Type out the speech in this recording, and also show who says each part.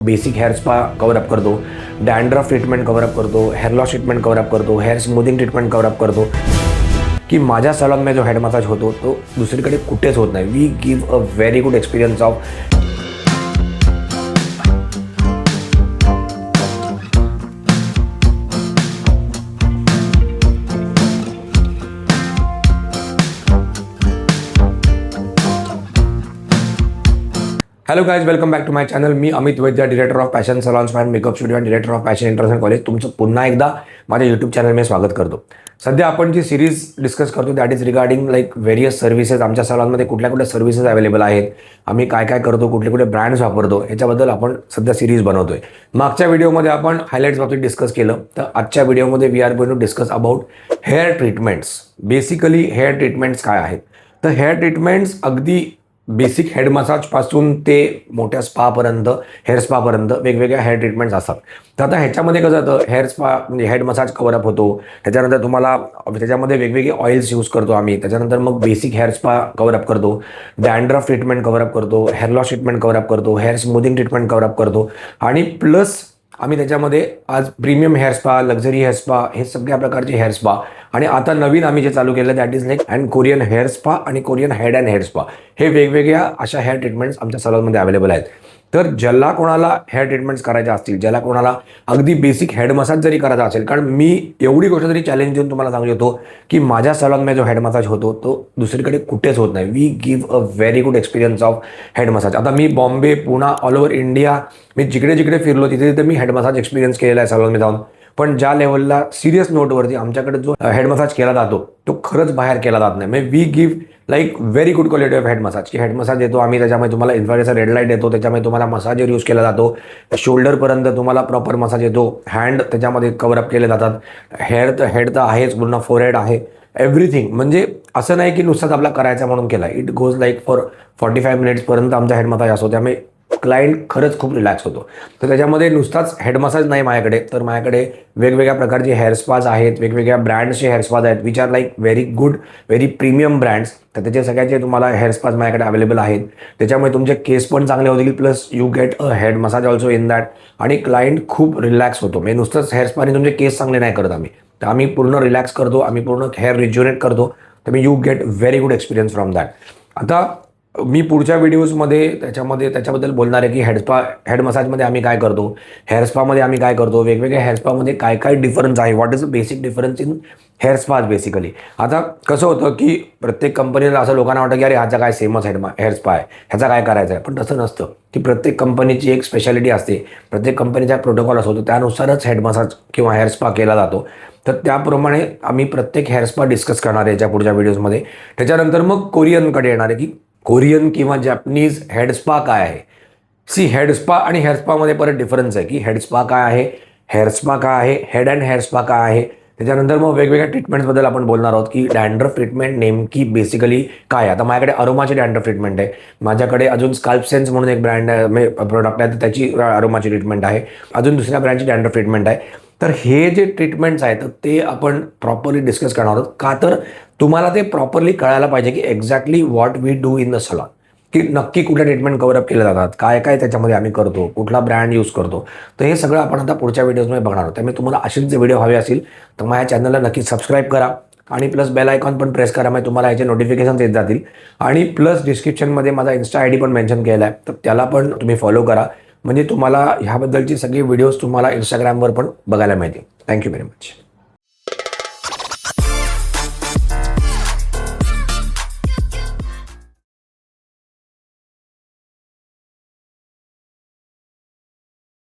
Speaker 1: Basic hair spa cover up करतो, dandruff treatment cover up करतो, hair loss treatment cover up करतो, hair smoothing treatment cover up करतो की माझ्या सलॉनमध्ये जो हेड मसाज होतो तो दुसरीकडे कुठेच होत नाही. We give a very good experience of hello guys, welcome back to my channel. मी Amit Vaidya, director of Passion Salons and makeup studio आणि director of Passion International College. तुमचं पुन्हा एकदा माझ्या यूट्यूब चॅनलमध्ये स्वागत करतो. सध्या आपण जी सिरीज डिस्कस करतो that is regarding like various services. आमच्या सलॉनमध्ये कुठल्या कुठल्या सर्व्हिसेस अवेलेबल आहेत, आम्ही काय काय करतो, कुठले कुठले ब्रँड्स वापरतो, याच्याबद्दल आपण सध्या सिरीज बनवतोय. मागच्या व्हिडिओमध्ये आपण हायलाइट्स बाबतीत डिस्कस केलं, तर आजच्या व्हिडिओमध्ये we are going to discuss about hair treatments. Basically hair treatments काय आहेत, तर हेअर ट्रीटमेंट्स अगदी बेसिक हेड मसाजपासून ते मोठ्या स्पापर्यंत, हेअर स्पापर्यंत वेगवेगळ्या हेअर ट्रीटमेंट्स असतात. तर आता ह्याच्यामध्ये कसं जातं, हेअर स्पा म्हणजे हेड मसाज कवर अप होतो, त्याच्यानंतर तुम्हाला त्याच्यामध्ये वेगवेगळे ऑइल्स यूज करतो आम्ही. त्याच्यानंतर मग basic hair spa cover up करतो, डॅन्ड्रफ ट्रीटमेंट कवर अप करतो, hair loss treatment cover up करतो, hair smoothing treatment cover up करतो आणि प्लस आम्ही त्याच्यामध्ये आज premium hair spa, luxury hair spa, हे सगळ्या प्रकारचे हेअर स्पा आणि आता नवीन आम्ही जे चालू केलं that is like and Korean hair spa आणि Korean head and hair spa, हे वेगवेगळ्या अशा हेअर ट्रीटमेंट्स आमच्या सलॉनमध्ये अवेलेबल आहेत. तर ज्याला कोणाला हेअर ट्रीटमेंट्स करायच्या असतील, ज्याला कोणाला अगदी बेसिक हेड मसाज जरी करायचा असेल, कारण मी एवढी गोष्ट तरी चॅलेंज देऊन तुम्हाला सांगू शकतो की माझ्या सलॉनमध्ये जो हेड मसाज होतो तो दुसरीकडे कुठेच होत नाही. We give a very good experience of head massage. आता मी Bombay, Poona, all over India मी जिकडे जिकडे फिरलो तिथे तिथे मी हेड मसाज एक्सपिरियन्स केलेला आहे सलॉनमध्ये जाऊन. पण ज्या लेवलला सिरियस नोटवरती आमच्याकडे जो हेड मसाज केला जातो तो खरंच बाहेर केला जात नाही. म्हणजे we give like very good quality of head massage. की हेड मसाज देतो आम्ही, त्याच्यामध्ये तुम्हाला इन्फ्रारेडचा रेड लाईट येतो, त्याच्यामध्ये तुम्हाला मसाजर यूज केला जातो, शोल्डरपर्यंत तुम्हाला प्रॉपर मसाज येतो, हँड त्याच्यामध्ये कवर अप केले जातात, हेड तर आहेच, पूर्ण फोरहेड आहे, एव्हरीथिंग. म्हणजे असं नाही की नुसताच आपला करायचा म्हणून केला. इट गोज लाईक फॉर 45 मिनिट्सपर्यंत आमचा हेड मसाज असतो. त्यामुळे क्लायंट खरंच खूप रिलॅक्स होतो. तर त्याच्यामध्ये नुसताच हेड मसाज नाही माझ्याकडे, तर माझ्याकडे वेगवेगळ्या प्रकारचे हेअर स्पाज आहेत, वेगवेगळ्या ब्रँड्सचे हेअर स्पाज आहेत which are like very good, very premium brands. तर त्याचे सगळ्याचे तुम्हाला हेअर स्पाज माझ्याकडे अवेलेबल आहेत. त्याच्यामुळे तुमचे केस पण चांगले होतील, plus you get a head massage also in that. आणि क्लायंट खूप रिलॅक्स होतो. म्हणजे नुसतंच हेअर स्पाने तुमचे केस चांगले नाही करत आम्ही, तर आम्ही पूर्ण रिलॅक्स करतो, आम्ही पूर्ण हेअर रिज्युनेट करतो. तर me you get very good experience from that. आता मी पुढच्या व्हिडिओजमध्ये त्याच्याबद्दल बोलणार आहे की हेड मसाजमध्ये आम्ही काय करतो, हेअर स्पामध्ये आम्ही काय करतो, वेगवेगळ्या हेअर स्पामध्ये काय काय डिफरन्स आहे, what is the basic difference in hair spas basically. आता कसं होतं की प्रत्येक कंपनीला असं लोकांना वाटतं की अरे ह्याचा काय सेमच हेअर स्पा आहे, ह्याचा काय करायचं आहे. पण तसं नसतं की प्रत्येक कंपनीची एक स्पेशालिटी असते, प्रत्येक कंपनीचा प्रोटोकॉल असतो, त्यानुसारच हेड मसाज किंवा हेअर स्पा केला जातो. तर त्याप्रमाणे आम्ही प्रत्येक हेअर स्पा डिस्कस करणार आहे याच्या पुढच्या व्हिडिओजमध्ये. त्याच्यानंतर मग कोरियनकडे येणार आहे की कोरियन किंवा जॅपनीज हेड स्पा काय आहे. सी, हेड स्पा आणि हेअर स्पामध्ये परत डिफरन्स आहे की हेड स्पा काय आहे, हेअर स्पा काय आहे, हेड अँड हेअर स्पा काय आहे. त्याच्यानंतर मग वेगवेगळ्या ट्रीटमेंट्सबद्दल आपण बोलणार आहोत की डॅन्ड्रफ ट्रीटमेंट नेमकी बेसिकली काय आहे. आता माझ्याकडे अरोमाची डॅन्ड्रफ ट्रीटमेंट आहे, माझ्याकडे अजून स्काल्प सेन्स म्हणून एक ब्रँड आहे, प्रोडक्ट आहे, तर त्याची अरोमाची ट्रीटमेंट आहे, अजून दुसऱ्या ब्रँडची डॅन्ड्रफ ट्रीटमेंट आहे. तर हे जे ट्रीटमेंट्स आहेत ते आपण प्रॉपरली डिस्कस करणार आहोत. का तर तुम्हाला ते प्रॉपरली कळायला पाहिजे की exactly what we do in the salon, की नक्की कुठल्या ट्रीटमेंट कवर अप केल्या जातात, काय काय त्याच्यामध्ये आम्ही करतो, कुठला ब्रँड यूज करतो. तर हे सगळं आपण आता पुढच्या व्हिडिओजमध्ये बघणार आहोत. त्यामुळे तुम्हाला असेच जे व्हिडिओ हवे असतील तर माझ्या चॅनलला नक्की सबस्क्राईब करा आणि प्लस बेल आयकॉन पण प्रेस करा, म्हणजे तुम्हाला याचे नोटिफिकेशन्स येत जातील. आणि प्लस डिस्क्रिप्शनमध्ये माझा इन्स्टा ID पण मेन्शन केला आहे, तर त्याला पण तुम्ही फॉलो करा, म्हणजे तुम्हाला ह्याबद्दलची सगळी व्हिडिओज तुम्हाला इंस्टाग्रामवर पण बघायला मिळतील. Thank you very much.